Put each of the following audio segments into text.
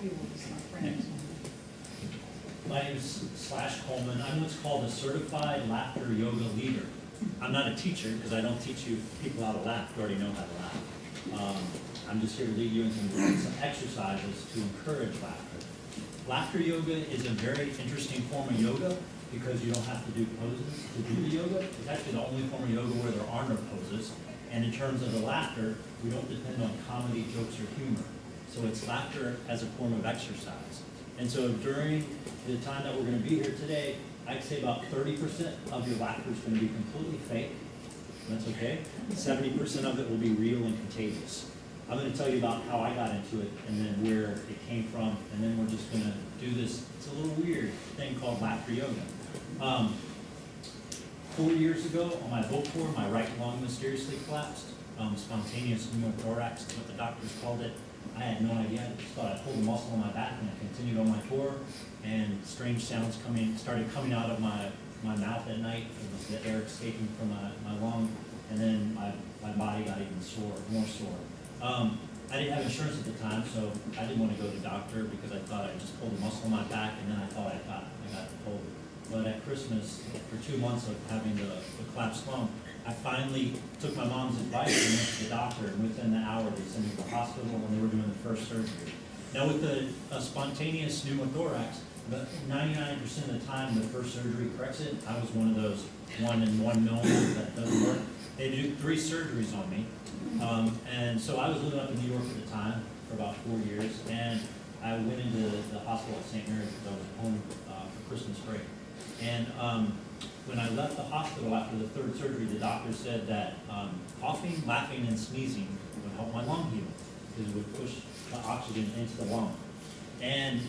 help you with this, my friend? My name is Coleman. I'm what's called a certified laughter yoga leader. I'm not a teacher because I don't teach you people how to laugh. You already know how to laugh. I'm just here to lead you in some exercises to encourage laughter. Laughter yoga is a very interesting form of yoga because you don't have to do poses to do the yoga. It's actually the only form of yoga where there are no poses. And in terms of the laughter, we don't depend on comedy, jokes, or humor. So it's laughter as a form of exercise. And so during the time that we're going to be here today, I'd say about 30% of your laughter is going to be completely fake. That's okay. 70% of it will be real and contagious. I'm going to tell you about how I got into it and then where it came from, and then we're just going to do this, it's a little weird thing called laughter yoga. 4 years ago on my boat tour, my right lung mysteriously collapsed. Spontaneous pneumothorax is what the doctors called it. I had no idea. I just thought I pulled a muscle in my back, and I continued on my tour, and strange sounds started coming out of my mouth at night. It was the air escaping from my lung, and then my body got even more sore. I didn't have insurance at the time, so I didn't want to go to the doctor because I thought I just pulled a muscle in my back, and then I thought I got the cold. But at Christmas, for 2 months of having the collapsed lung, I finally took my mom's advice and went to the doctor, and within the hour they sent me to the hospital and they were doing the first surgery. Now with a spontaneous pneumothorax, but 99% of the time the first surgery corrects it. I was one of those 1 in 1 million that doesn't work. They did 3 surgeries on me. And so I was living up in New York at the time for about 4 years, and I went into the hospital at St. Mary's because I was home for Christmas break. And when I left the hospital after the 3rd surgery, the doctor said that coughing, laughing, and sneezing would help my lung heal because it would push the oxygen into the lung. And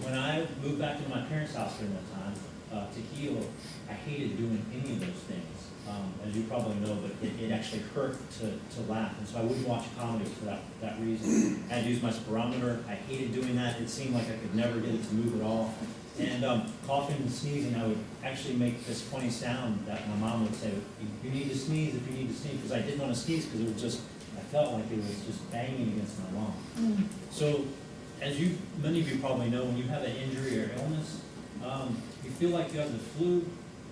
when I moved back to my parents' house during that time to heal, I hated doing any of those things, as you probably know, but it actually hurt to laugh. And so I wouldn't watch comedy for that reason. I had to use my spirometer. I hated doing that. It seemed like I could never get it to move at all. And coughing and sneezing, I would actually make this funny sound that my mom would say, you need to sneeze if you need to sneeze, because I didn't want to sneeze because it was just, I felt like it was just banging against my lung. So, as many of you probably know, when you have an injury or illness, you feel like you have the flu,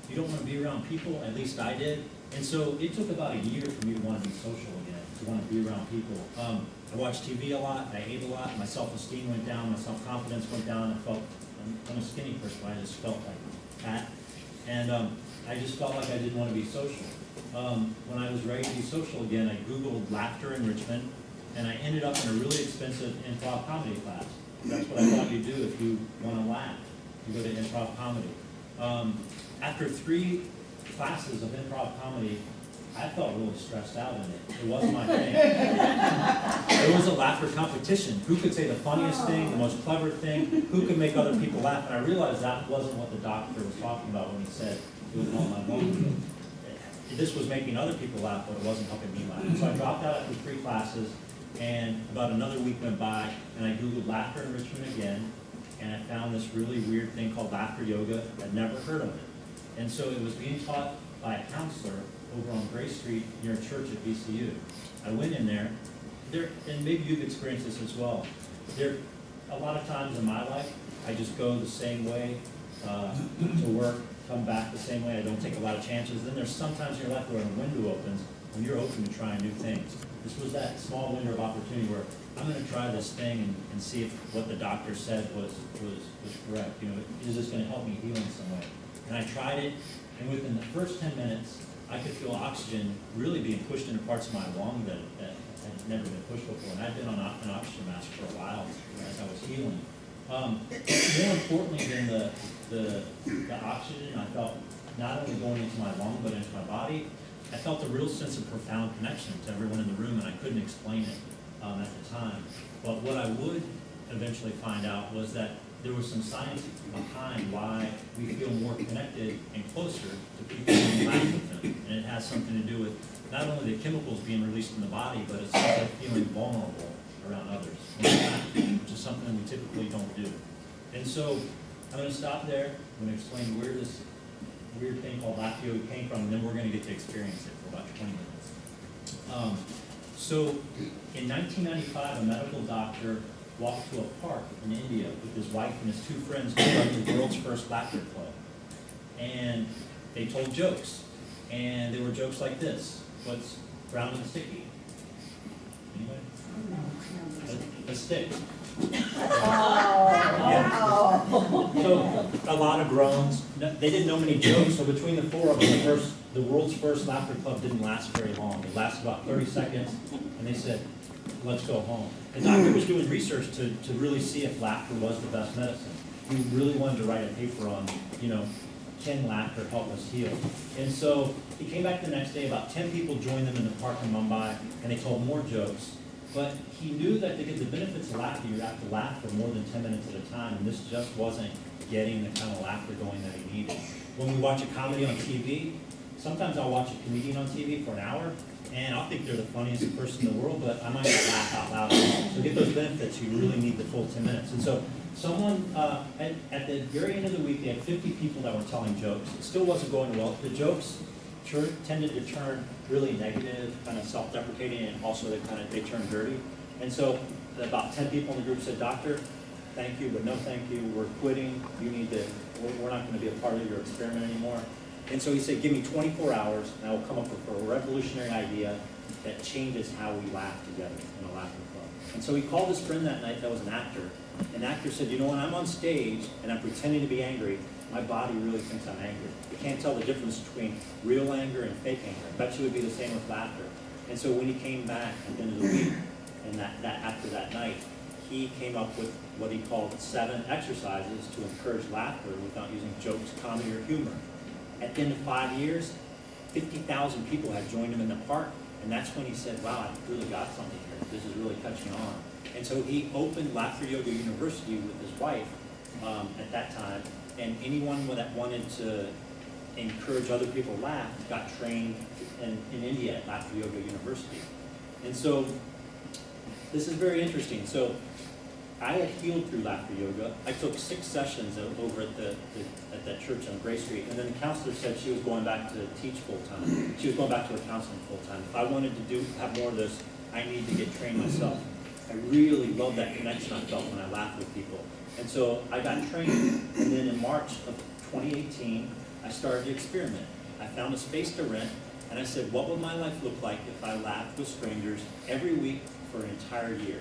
you don't want to be around people, at least I did. And so it took about a year for me to want to be social again, to want to be around people. I watched TV a lot, I ate a lot, my self-esteem went down, my self-confidence went down, I'm a skinny person, I just felt like fat, and I just felt like I didn't want to be social. When I was ready to be social again, I Googled laughter in Richmond, and I ended up in a really expensive improv comedy class. That's what I thought you'd do if you want to laugh. You go to improv comedy. After 3 classes of improv comedy, I felt really stressed out in it. It wasn't my thing. It was a laughter competition. Who could say the funniest thing, the most clever thing? Who could make other people laugh? And I realized that wasn't what the doctor was talking about when he said it would help my lung. This was making other people laugh, but it wasn't helping me laugh. So I dropped out after 3 classes, and about another week went by, and I Googled laughter in Richmond again, and I found this really weird thing called laughter yoga. I'd never heard of it. And so it was being taught by a counselor over on Grace Street near a church at VCU. I went in there, and maybe you've experienced this as well. A lot of times in my life, I just go the same way to work, come back the same way. I don't take a lot of chances. Then there's sometimes in your life where a window opens when you're open to trying new things. This was that small window of opportunity where I'm going to try this thing and see if what the doctor said was correct. You know, is this going to help me heal in some way? And I tried it, and within the first 10 minutes, I could feel oxygen really being pushed into parts of my lung that had never been pushed before. And I'd been on an oxygen mask for a while as I was healing. More importantly than the oxygen, I felt not only going into my lung, but into my body. I felt a real sense of profound connection to everyone in the room, and I couldn't explain it at the time. But what I would eventually find out was that there was some science behind why we feel more connected and closer to people when we laugh with them. And it has something to do with not only the chemicals being released in the body, but it's also feeling vulnerable around others when we laugh, which is something that we typically don't do. And so I'm going to stop there. I'm going to explain where this weird thing called laughter yoga came from, and then we're going to get to experience it for about 20 minutes. So in 1995, a medical doctor walked to a park in India with his wife and his two friends who started the world's first laughter club. And they told jokes. And they were jokes like this. What's brown and sticky? Anybody? A stick. Yeah. So a lot of groans. They didn't know many jokes, so between the four of them, the world's first laughter club didn't last very long. It lasted about 30 seconds, and they said, let's go home. The doctor was doing research to really see if laughter was the best medicine. He really wanted to write a paper on, can laughter help us heal? And so he came back the next day, about 10 people joined them in the park in Mumbai, and they told more jokes. But he knew that to get the benefits of laughter, you have to laugh for more than 10 minutes at a time, and this just wasn't getting the kind of laughter going that he needed. When we watch a comedy on TV, sometimes I'll watch a comedian on TV for an hour, and I'll think they're the funniest person in the world, but I might not laugh out loud. So to get those benefits, you really need the full 10 minutes. And so someone, at the very end of the week, they had 50 people that were telling jokes. It still wasn't going well. The jokes tended to turn really negative, kind of self-deprecating, and also they turned dirty. And so about 10 people in the group said, Doctor, thank you, but no thank you. We're quitting. We're not going to be a part of your experiment anymore. And so he said, give me 24 hours, and I will come up with a revolutionary idea that changes how we laugh together in a laughter club. And so he called his friend that night that was an actor. An actor said, when I'm on stage and I'm pretending to be angry, my body really thinks I'm angry. You can't tell the difference between real anger and fake anger. I bet you it would be the same with laughter. And so when he came back at the end of the week, and after that night, he came up with what he called 7 exercises to encourage laughter without using jokes, comedy, or humor. At the end of 5 years, 50,000 people had joined him in the park, and that's when he said, wow, I really got something here. This is really catching on. And so he opened Laughter Yoga University with his wife at that time, and anyone that wanted to encourage other people to laugh got trained in India at Laughter Yoga University. And so this is very interesting. So I had healed through laughter yoga. I took 6 sessions over at that church on Gray Street, and then the counselor said she was going back to teach full-time. She was going back to her counseling full-time. If I wanted to have more of this, I need to get trained myself. I really love that connection I felt when I laughed with people. And so I got trained, and then in March of 2018, I started to experiment. I found a space to rent, and I said, what would my life look like if I laughed with strangers every week for an entire year?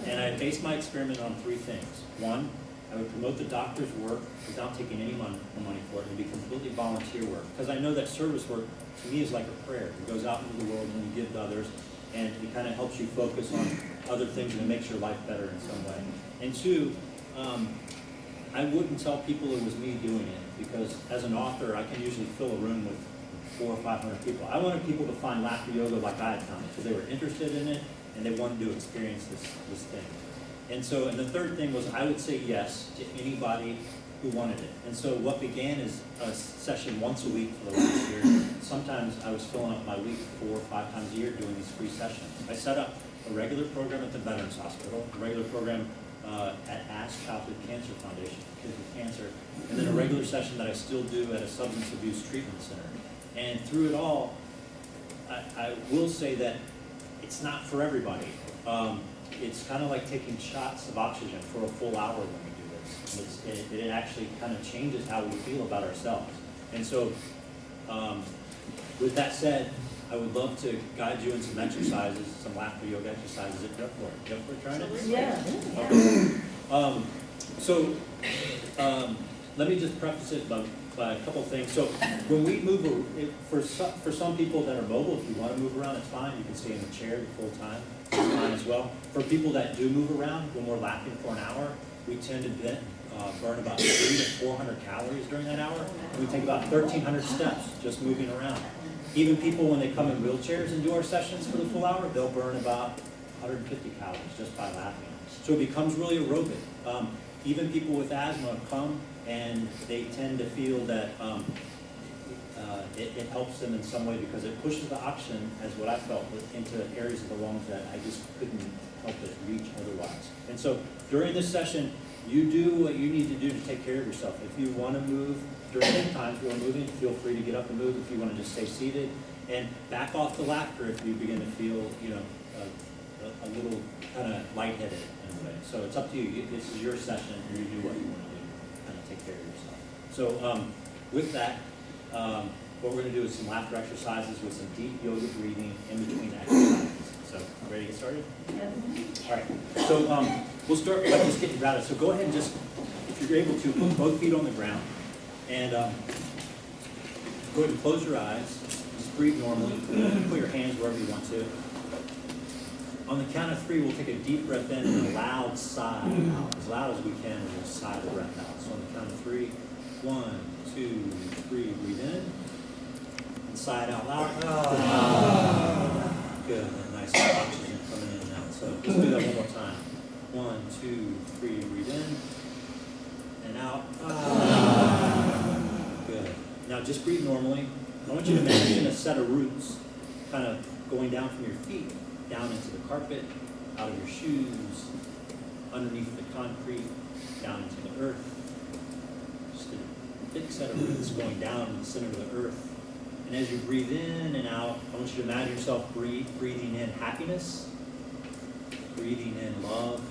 And I based my experiment on 3 things. 1, I would promote the doctor's work without taking any money for it. It would be completely volunteer work. Because I know that service work, to me, is like a prayer. It goes out into the world and you give to others, and it kind of helps you focus on other things and it makes your life better in some way. And 2, I wouldn't tell people it was me doing it, because as an author, I can usually fill a room with 400 or 500 people. I wanted people to find laughter yoga like I had found it, because they were interested in it and they wanted to experience this thing. And so, and the third thing was I would say yes to anybody who wanted it. And so what began as a session once a week for the last year, sometimes I was filling up my week 4 or 5 times a year doing these free sessions. I set up a regular program at the Veterans Hospital, a regular program at Ask Childhood Cancer Foundation for kids with cancer, and then a regular session that I still do at a substance abuse treatment center. And through it all, I will say that it's not for everybody. It's kind of like taking shots of oxygen for a full hour when we do this. It actually kind of changes how we feel about ourselves. And so, with that said, I would love to guide you in some exercises, some laughter yoga exercises at Jeffport. Jeffport, trying it? Yeah. Okay. Let me just preface it by a couple things. So when we move, for some people that are mobile, if you want to move around, it's fine. You can stay in the chair the full time. It's fine as well. For people that do move around, when we're laughing for an hour, we tend to burn about 300 to 400 calories during that hour. We take about 1,300 steps just moving around. Even people, when they come in wheelchairs and do our sessions for the full hour, they'll burn about 150 calories just by laughing. So it becomes really aerobic. Even people with asthma come and they tend to feel that it helps them in some way, because it pushes the oxygen, as what I felt, into areas of the lungs that I just couldn't help it reach otherwise. And so during this session, you do what you need to do to take care of yourself. If you want to move during the times we're moving, feel free to get up and move. If you want to just stay seated, and back off the laughter if you begin to feel, a little kind of lightheaded in a way. So it's up to you. This is your session, and you do what you want to do, kind of take care of yourself. So with that, what we're going to do is some laughter exercises with some deep yoga breathing in between exercises. So, ready to get started? Yeah. All right. So we'll start by just getting grounded. So go ahead and just, if you're able to, put both feet on the ground. And go ahead and close your eyes. Just breathe normally. Put your hands wherever you want to. On the count of 3, we'll take a deep breath in and a loud sigh out. As loud as we can, and we'll sigh the breath out. So on the count of 3, 1, 2, 3, breathe in. And sigh it out loud. Good. And nice oxygen coming in and out. So let's do that one more time. 1, 2, 3, breathe in. And out. Good. Now just breathe normally. I want you to imagine a set of roots kind of going down from your feet, down into the carpet, out of your shoes, underneath the concrete, down into the earth. Just a thick set of roots going down in the center of the earth. And as you breathe in and out, I want you to imagine yourself breathing in happiness, breathing in love,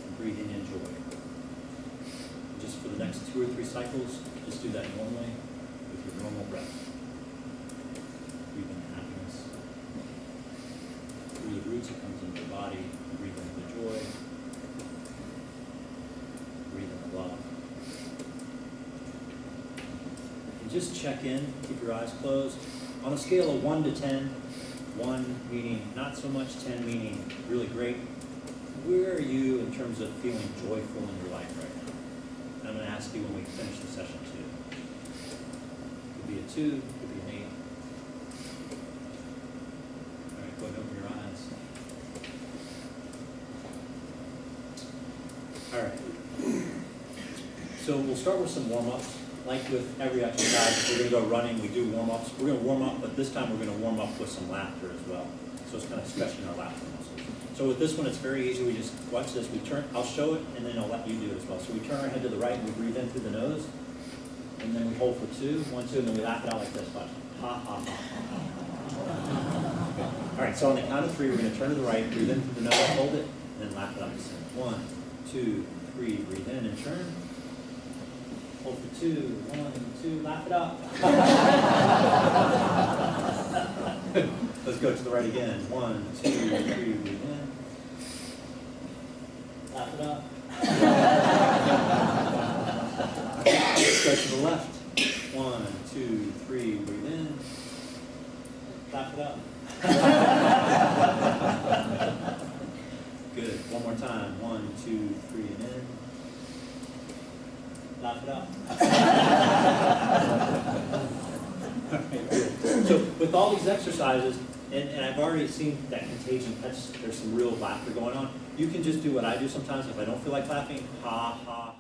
and breathing in joy. Just for the next 2 or 3 cycles, just do that normally with your normal breath. Breathe in happiness. Through the roots, it comes into the body. Breathe in the joy. Breathe in the love. And just check in. Keep your eyes closed. On a scale of 1 to 10, 1 meaning not so much, 10 meaning really great, where are you in terms of feeling joyful in your life right now? And I'm going to ask you when we finish the session too. Could be a 2, could be an 8. All right, go ahead and open your eyes. All right. So we'll start with some warm-ups. Like with every exercise, if we're going to go running, we do warm-ups. We're going to warm up, but this time we're going to warm up with some laughter as well. So it's kind of stretching our laughter muscles. So with this one, it's very easy. We just watch this. We turn. I'll show it, and then I'll let you do it as well. So we turn our head to the right, and we breathe in through the nose, and then we hold for 2, 1, 2, and then we laugh it out like this. Watch. Ha, ha, ha, ha. All right. So on the count of 3, we're going to turn to the right, breathe in through the nose, hold it, and then laugh it out. 1, 2, 3. Breathe in and turn. Hold for 2, 1, 2, laugh it up. Let's go to the right again. 1, 2, 3, breathe in. Laugh it up. Let's go to the left. 1, 2, 3, breathe in. Laugh it up. Good. One more time. 1, 2, 3, and in. Laugh it up. Right, good. So with all these exercises, and I've already seen that contagion, there's some real laughter going on. You can just do what I do sometimes if I don't feel like laughing. Ha, ha,